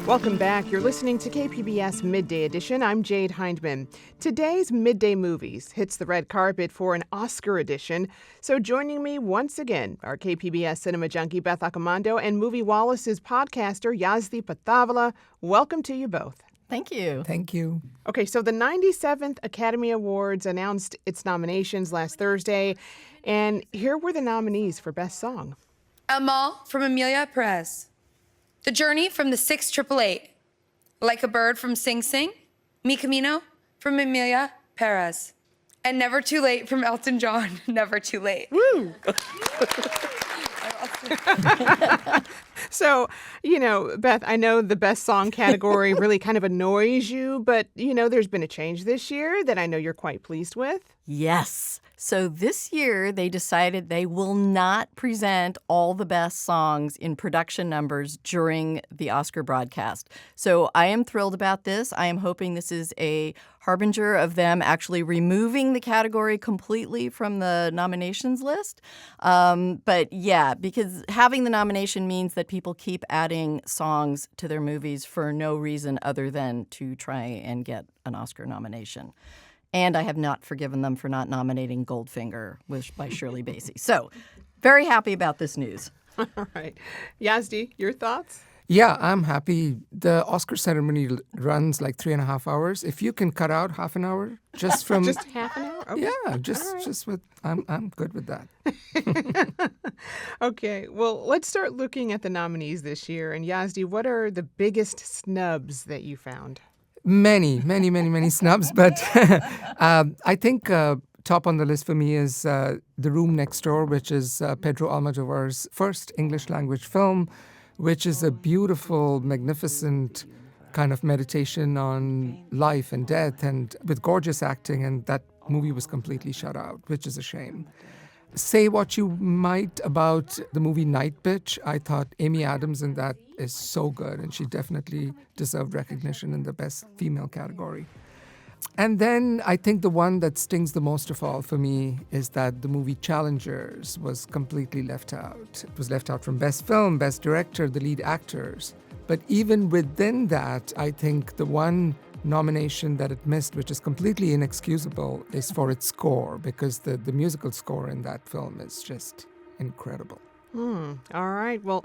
Welcome back. You're listening to KPBS Midday Edition. I'm Jade Hindmon. Today's Midday Movies hits the red carpet for an Oscar edition. So joining me once again are KPBS Cinema Junkie Beth Accomando and Moviewallas' podcaster Yazdi Pithavala. Welcome to you both. Thank you. Thank you. Okay, so the 97th Academy Awards announced its nominations last Thursday, and here were the nominees for Best Song. El Mal from Emilia Perez. The Journey from the 688. Like a Bird from Sing Sing. Mi Camino from Emilia Perez. And Never Too Late from Elton John. Never Too Late. Woo! So, Beth, I know the Best Song category really kind of annoys you, but, there's been a change this year that I know you're quite pleased with. Yes. So this year, they decided they will not present all the best songs in production numbers during the Oscar broadcast. So I am thrilled about this. I am hoping this is a harbinger of them actually removing the category completely from the nominations list. But yeah, because having the nomination means that people keep adding songs to their movies for no reason other than to try and get an Oscar nomination. And I have not forgiven them for not nominating Goldfinger by Shirley Bassey. So, very happy about this news. All right. Yazdi, your thoughts? Yeah, I'm happy. The Oscar ceremony runs like 3.5 hours. If you can cut out half an hour just from... Just half an hour? Okay. Yeah, just with... I'm good with that. Okay, well, let's start looking at the nominees this year. And Yazdi, what are the biggest snubs that you found? Many snubs, but I think top on the list for me is The Room Next Door, which is Pedro Almodovar's first English language film, which is a beautiful, magnificent kind of meditation on life and death, and with gorgeous acting, and that movie was completely shut out, which is a shame. Say what you might about the movie Night Bitch. I thought Amy Adams in that is so good, and she definitely deserved recognition in the Best Female category. And then I think the one that stings the most of all for me is that the movie Challengers was completely left out. It was left out from Best Film, Best Director, the lead actors. But even within that, I think the one nomination that it missed, which is completely inexcusable, is for its score, because the musical score in that film is just incredible. All right. Well,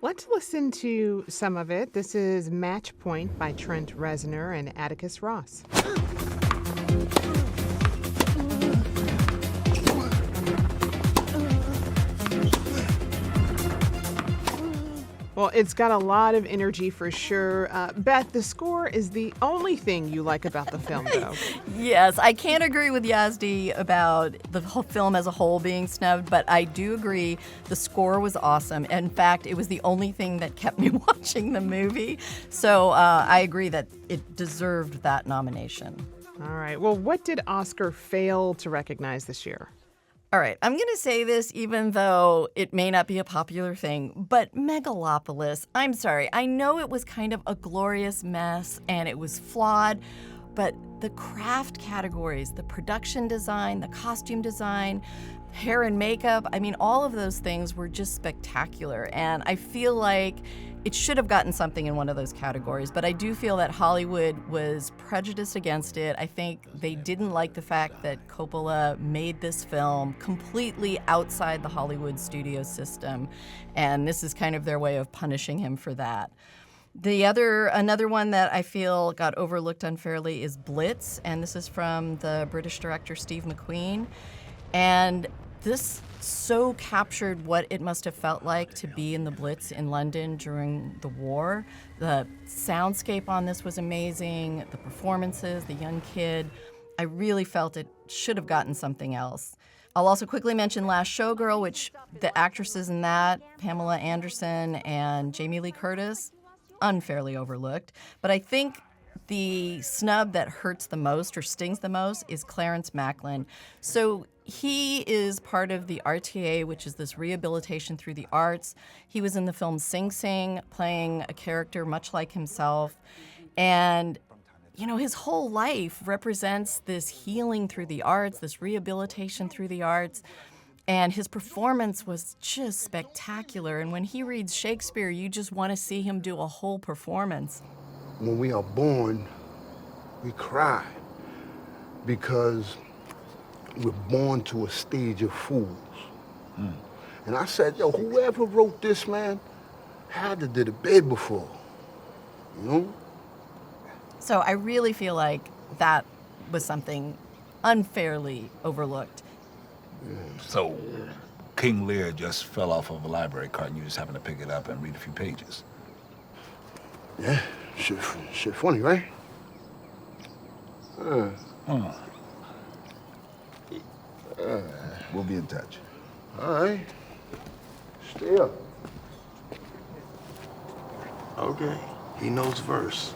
let's listen to some of it. This is Match Point by Trent Reznor and Atticus Ross. Well, it's got a lot of energy for sure. Beth, the score is the only thing you like about the film, though. Yes, I can't agree with Yazdi about the whole film as a whole being snubbed, but I do agree the score was awesome. In fact, it was the only thing that kept me watching the movie. So I agree that it deserved that nomination. All right. Well, what did Oscar fail to recognize this year? All right, I'm going to say this even though it may not be a popular thing, but Megalopolis, I'm sorry, I know it was kind of a glorious mess and it was flawed, but the craft categories, the production design, the costume design, hair and makeup, I mean, all of those things were just spectacular. And I feel like it should have gotten something in one of those categories, but I do feel that Hollywood was prejudiced against it. I think they didn't like the fact that Coppola made this film completely outside the Hollywood studio system, and this is kind of their way of punishing him for that. Another one that I feel got overlooked unfairly is Blitz, and this is from the British director Steve McQueen. And this so captured what it must have felt like to be in the Blitz in London during the war. The soundscape on this was amazing, the performances, the young kid. I really felt it should have gotten something else. I'll also quickly mention Last Showgirl, which the actresses in that, Pamela Anderson and Jamie Lee Curtis, unfairly overlooked. But I think the snub that hurts the most or stings the most is Clarence Macklin. So he is part of the RTA, which is this rehabilitation through the arts. He was in the film Sing Sing, playing a character much like himself. And, his whole life represents this healing through the arts, this rehabilitation through the arts. And his performance was just spectacular. And when he reads Shakespeare, you just want to see him do a whole performance. When we are born, we cry because we're born to a stage of fools. And I said, yo, whoever wrote this, man, had to did it big before, you know? So I really feel like that was something unfairly overlooked. So King Lear just fell off of a library cart and you just happened to pick it up and read a few pages. Yeah, shit funny, right? We'll be in touch. All right. Stay up. Okay, he knows verse.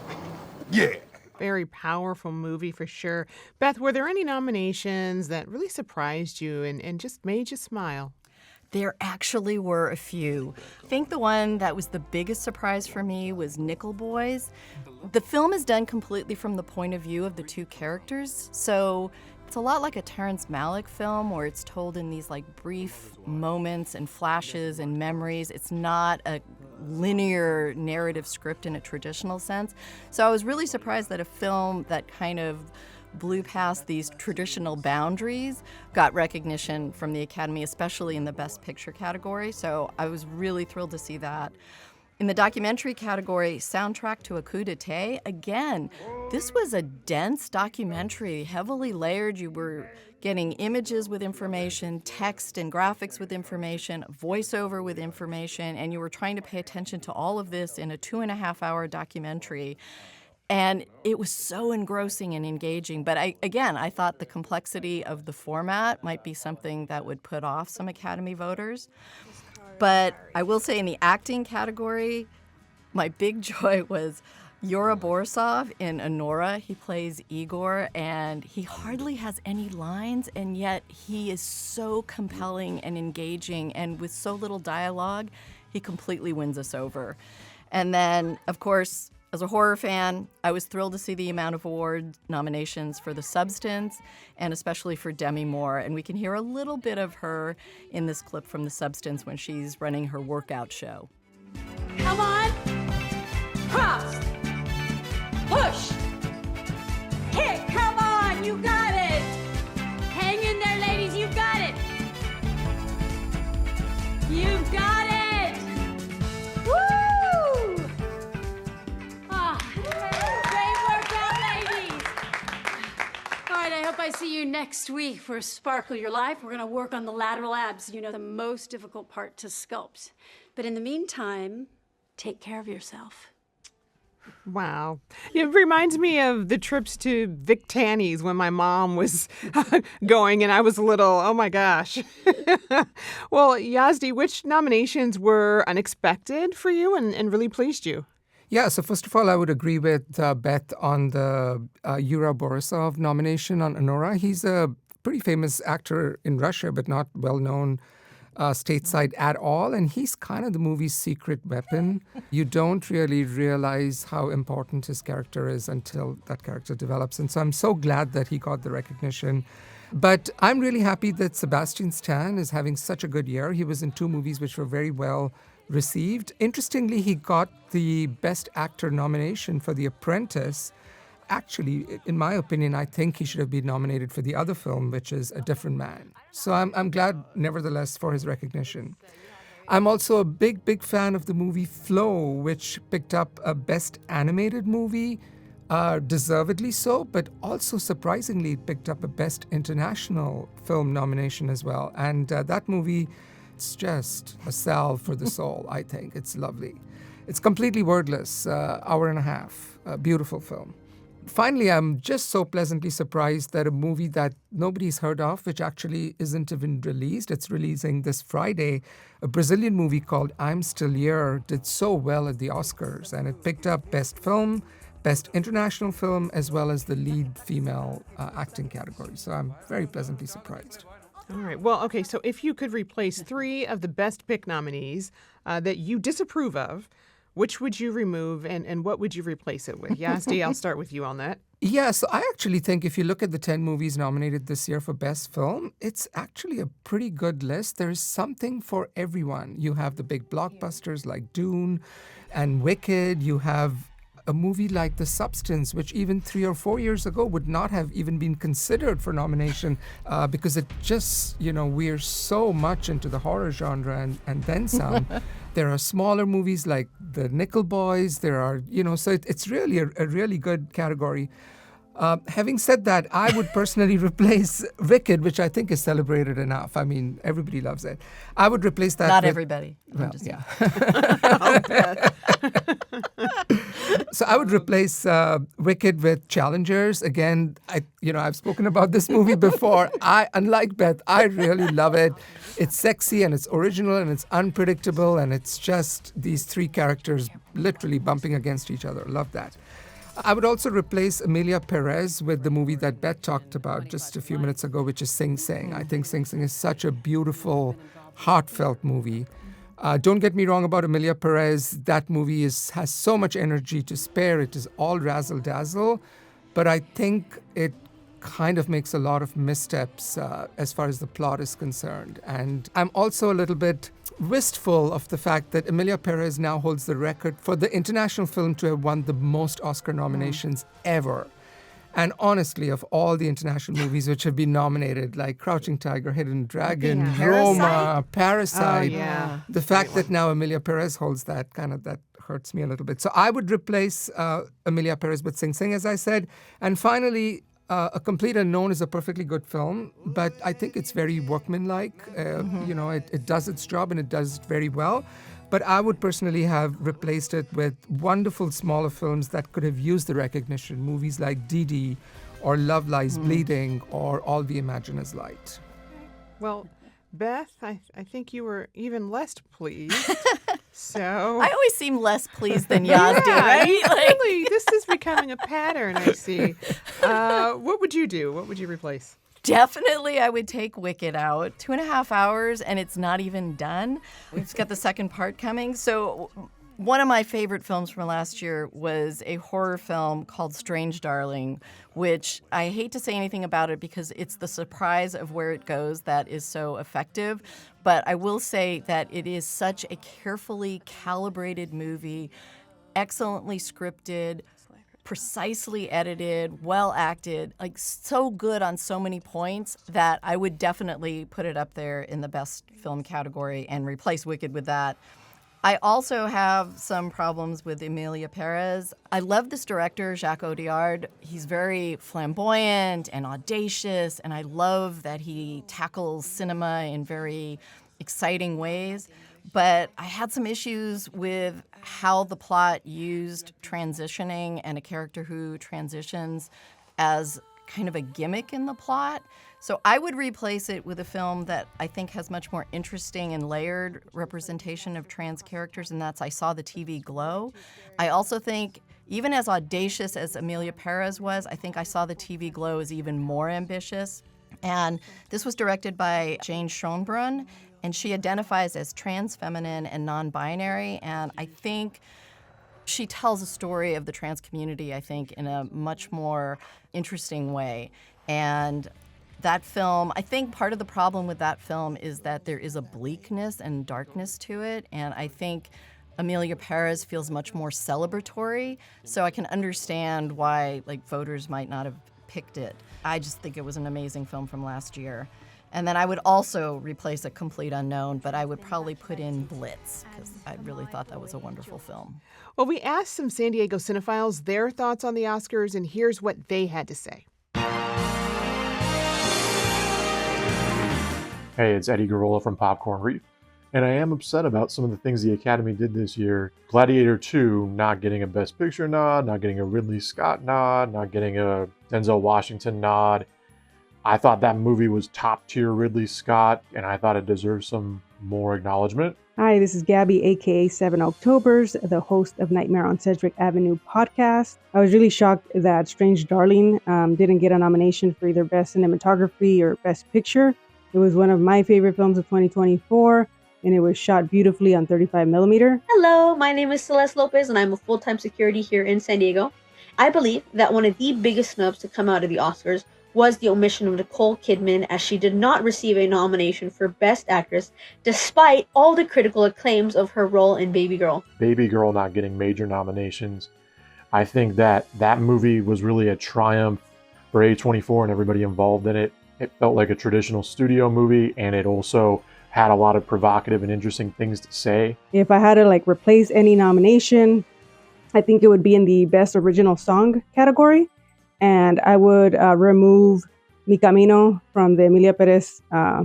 Yeah. Very powerful movie for sure. Beth, were there any nominations that really surprised you and just made you smile? There actually were a few. I think the one that was the biggest surprise for me was Nickel Boys. The film is done completely from the point of view of the two characters, so it's a lot like a Terrence Malick film where it's told in these like brief moments and flashes and memories. It's not a linear narrative script in a traditional sense. So I was really surprised that a film that kind of blew past these traditional boundaries got recognition from the Academy, especially in the Best Picture category. So I was really thrilled to see that. In the documentary category, Soundtrack to a Coup d'etat, again, this was a dense documentary, heavily layered. You were getting images with information, text and graphics with information, voiceover with information, and you were trying to pay attention to all of this in a 2.5-hour documentary. And it was so engrossing and engaging. But I thought the complexity of the format might be something that would put off some Academy voters. But I will say in the acting category, my big joy was Yura Borisov in Honora. He plays Igor, and he hardly has any lines, and yet he is so compelling and engaging, and with so little dialogue, he completely wins us over. And then, of course, as a horror fan, I was thrilled to see the amount of award nominations for The Substance, and especially for Demi Moore. And we can hear a little bit of her in this clip from The Substance when she's running her workout show. Come on! Cross! Push! Kick! Come on! You got it! Hang in there, ladies! You got it! You've got it! Woo! Great workout, ladies! All right, I hope I see you next week for Sparkle Your Life. We're gonna work on the lateral abs, you know, the most difficult part to sculpt. But in the meantime, take care of yourself. Wow. It reminds me of the trips to Vic Tanny's when my mom was going and I was little. Oh my gosh. Well, Yazdi, which nominations were unexpected for you and really pleased you? Yeah, so first of all, I would agree with Beth on the Yura Borisov nomination on Honora. He's a pretty famous actor in Russia, but not well-known stateside at all. And he's kind of the movie's secret weapon. You don't really realize how important his character is until that character develops. And so I'm so glad that he got the recognition. But I'm really happy that Sebastian Stan is having such a good year. He was in 2 movies which were very well received. Interestingly, he got the Best Actor nomination for The Apprentice. Actually, in my opinion, I think he should have been nominated for the other film, which is A Different Man. So I'm glad, nevertheless, for his recognition. I'm also a big fan of the movie Flow, which picked up a Best Animated Movie, deservedly so, but also surprisingly it picked up a Best International Film nomination as well. And that movie, it's just a salve for the soul, I think. It's lovely. It's completely wordless, hour and a half, a beautiful film. Finally, I'm just so pleasantly surprised that a movie that nobody's heard of, which actually isn't even released, it's releasing this Friday, a Brazilian movie called I'm Still Here, did so well at the Oscars, and it picked up Best Film, Best International Film, as well as the lead female acting category. So I'm very pleasantly surprised. All right. Well, okay, so if you could replace 3 of the Best Pick nominees that you disapprove of, which would you remove and what would you replace it with? Yazdi, I'll start with you on that. Yeah, so I actually think if you look at the 10 movies nominated this year for Best Film, it's actually a pretty good list. There's something for everyone. You have the big blockbusters like Dune and Wicked. You have a movie like The Substance, which even 3 or 4 years ago would not have even been considered for nomination because it just, we're so much into the horror genre and then some. There are smaller movies like The Nickel Boys. There are, so it's really a really good category. Having said that, I would personally replace Wicked, which I think is celebrated enough. I mean, everybody loves it. I would replace that. Not everybody. Well, yeah. So I would replace Wicked with Challengers. Again, I've spoken about this movie before. Unlike Beth, I really love it. It's sexy and it's original and it's unpredictable and it's just these three characters literally bumping against each other. Love that. I would also replace Emilia Perez with the movie that Beth talked about just a few minutes ago, which is Sing Sing. I think Sing Sing is such a beautiful, heartfelt movie. Don't get me wrong about Emilia Perez. That movie has so much energy to spare. It is all razzle-dazzle. But I think it kind of makes a lot of missteps as far as the plot is concerned. And I'm also a little bit wistful of the fact that Emilia Perez now holds the record for the international film to have won the most Oscar nominations ever. And honestly, of all the international movies which have been nominated, like Crouching Tiger, Hidden Dragon, Roma, Parasite, the fact that now Emilia Perez holds that hurts me a little bit. So I would replace Emilia Perez with Sing Sing, as I said. And finally, A Complete Unknown is a perfectly good film, but I think it's very workmanlike. It does its job and it does it very well. But I would personally have replaced it with wonderful smaller films that could have used the recognition. Movies like Didi or Love Lies Bleeding or All We Imagine Is Light. Well, Beth, I think you were even less pleased. So I always seem less pleased than Yazdi, right? Really, this is becoming a pattern, I see. What would you do? What would you replace? Definitely, I would take Wicked out. 2.5 hours, and it's not even done. We've got the second part coming. So one of my favorite films from last year was a horror film called Strange Darling, which I hate to say anything about it because it's the surprise of where it goes that is so effective. But I will say that it is such a carefully calibrated movie, excellently scripted, precisely edited, well acted, like so good on so many points that I would definitely put it up there in the best film category and replace Wicked with that. I also have some problems with Emilia Perez. I love this director, Jacques Audiard. He's very flamboyant and audacious, and I love that he tackles cinema in very exciting ways. But I had some issues with how the plot used transitioning and a character who transitions as kind of a gimmick in the plot. So I would replace it with a film that I think has much more interesting and layered representation of trans characters, and that's I Saw the TV Glow. I also think, even as audacious as Emilia Perez was, I think I Saw the TV Glow is even more ambitious. And this was directed by Jane Schoenbrunn, and she identifies as trans, feminine, and non-binary. And I think she tells a story of the trans community, I think, in a much more interesting way. And that film, I think part of the problem with that film is that there is a bleakness and darkness to it. And I think Emilia Perez feels much more celebratory. So I can understand why voters might not have picked it. I just think it was an amazing film from last year. And then I would also replace A Complete Unknown, but I would probably put in Blitz because I really thought that was a wonderful film. Well, we asked some San Diego cinephiles their thoughts on the Oscars, and here's what they had to say. Hey, it's Eddie Garola from Popcorn Reef, and I am upset about some of the things the Academy did this year. Gladiator 2 not getting a Best Picture nod, not getting a Ridley Scott nod, not getting a Denzel Washington nod. I thought that movie was top-tier Ridley Scott, and I thought it deserved some more acknowledgement. Hi, this is Gabby, aka 7 Octobers, the host of Nightmare on Sedgwick Avenue podcast. I was really shocked that Strange Darling didn't get a nomination for either Best Cinematography or Best Picture. It was one of my favorite films of 2024, and it was shot beautifully on 35 millimeter. Hello, my name is Celeste Lopez, and I'm a full-time security here in San Diego. I believe that one of the biggest snubs to come out of the Oscars was the omission of Nicole Kidman, as she did not receive a nomination for Best Actress, despite all the critical acclaims of her role in Baby Girl. Baby Girl not getting major nominations. I think that movie was really a triumph for A24 and everybody involved in it. It felt like a traditional studio movie, and it also had a lot of provocative and interesting things to say. If I had to replace any nomination, I think it would be in the Best Original Song category. And I would remove Mi Camino from the Emilia Perez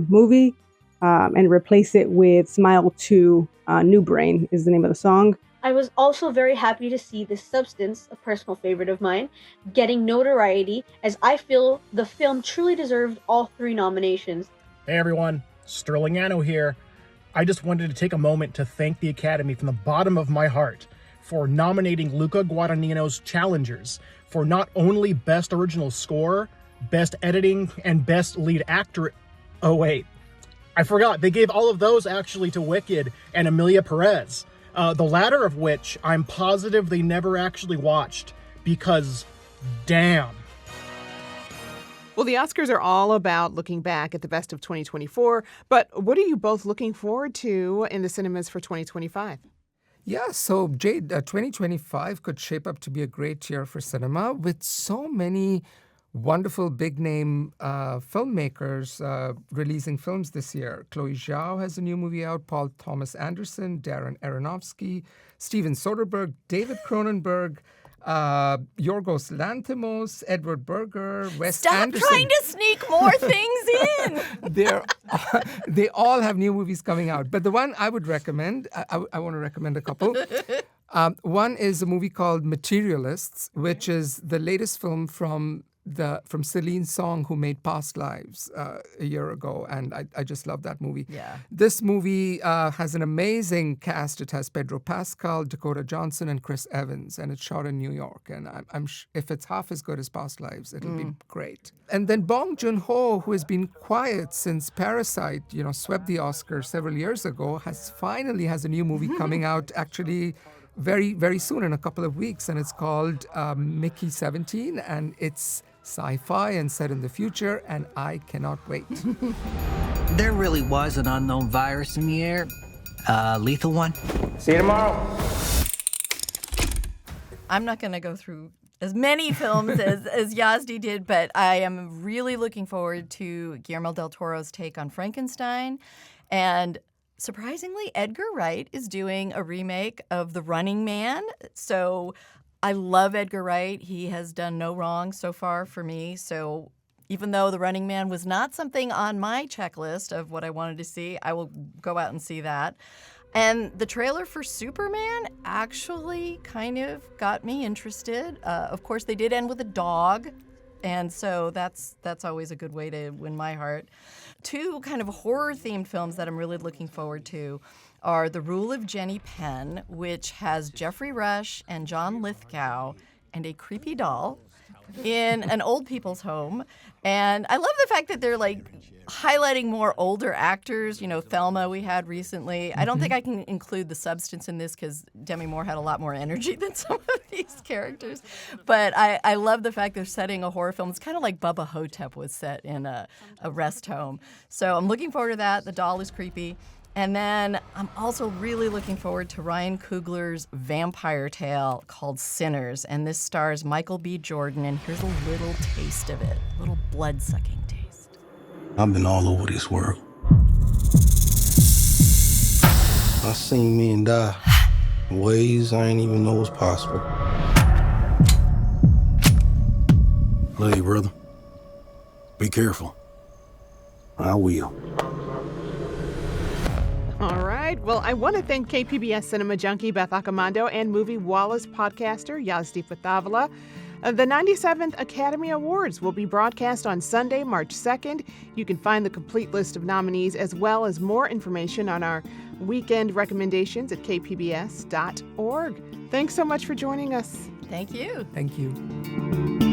movie and replace it with Smile 2, New Brain is the name of the song. I was also very happy to see The Substance, a personal favorite of mine, getting notoriety, as I feel the film truly deserved all 3 nominations. Hey everyone, Sterling Anno here. I just wanted to take a moment to thank the Academy from the bottom of my heart for nominating Luca Guadagnino's Challengers for not only Best Original Score, Best Editing, and Best Lead Actor. Oh wait, I forgot. They gave all of those actually to Wicked and Emilia Perez. The latter of which I'm positive they never actually watched, because damn. Well, the Oscars are all about looking back at the best of 2024, but what are you both looking forward to in the cinemas for 2025? Yeah, so Jade, 2025 could shape up to be a great year for cinema with so many wonderful big-name filmmakers releasing films this year. Chloe Zhao has a new movie out, Paul Thomas Anderson, Darren Aronofsky, Steven Soderbergh, David Cronenberg, Yorgos Lanthimos, Edward Berger, Wes Anderson. Stop trying to sneak more things in. They all have new movies coming out. But the one I would recommend, I want to recommend a couple. One is a movie called Materialists, which is the latest film from Celine Song, who made Past Lives a year ago, and I just love that movie. Yeah. This movie has an amazing cast. It has Pedro Pascal, Dakota Johnson, and Chris Evans, and it's shot in New York. And if it's half as good as Past Lives, it'll be great. And then Bong Joon-ho, who has been quiet since Parasite, swept the Oscar several years ago, finally has a new movie coming out actually very, very soon, in a couple of weeks, and it's called Mickey 17, and it's sci-fi and set in the future, and I cannot wait. There really was an unknown virus in the air. Lethal one. See you tomorrow. I'm not going to go through as many films as Yazdi did, but I am really looking forward to Guillermo del Toro's take on Frankenstein. And surprisingly, Edgar Wright is doing a remake of The Running Man. So I love Edgar Wright. He has done no wrong so far for me. So even though The Running Man was not something on my checklist of what I wanted to see, I will go out and see that. And the trailer for Superman actually kind of got me interested. Of course, they did end with a dog, and so that's always a good way to win my heart. 2 kind of horror-themed films that I'm really looking forward to are The Rule of Jenny Penn, which has Jeffrey Rush and John Lithgow and a creepy doll in an old people's home. And I love the fact that they're highlighting more older actors. Thelma we had recently. I don't think I can include The Substance in this because Demi Moore had a lot more energy than some of these characters. But I love the fact they're setting a horror film. It's kind of like Bubba Hotep was set in a rest home. So I'm looking forward to that. The doll is creepy. And then I'm also really looking forward to Ryan Coogler's vampire tale called Sinners. And this stars Michael B. Jordan. And here's a little taste of it, a little blood-sucking taste. I've been all over this world. I seen men die in ways I ain't even know was possible. Love you, brother. Be careful. I will. All right. Well, I want to thank KPBS Cinema Junkie Beth Accomando and Moviewallas podcaster Yazdi Pithavala. The 97th Academy Awards will be broadcast on Sunday, March 2nd. You can find the complete list of nominees as well as more information on our weekend recommendations at kpbs.org. Thanks so much for joining us. Thank you. Thank you.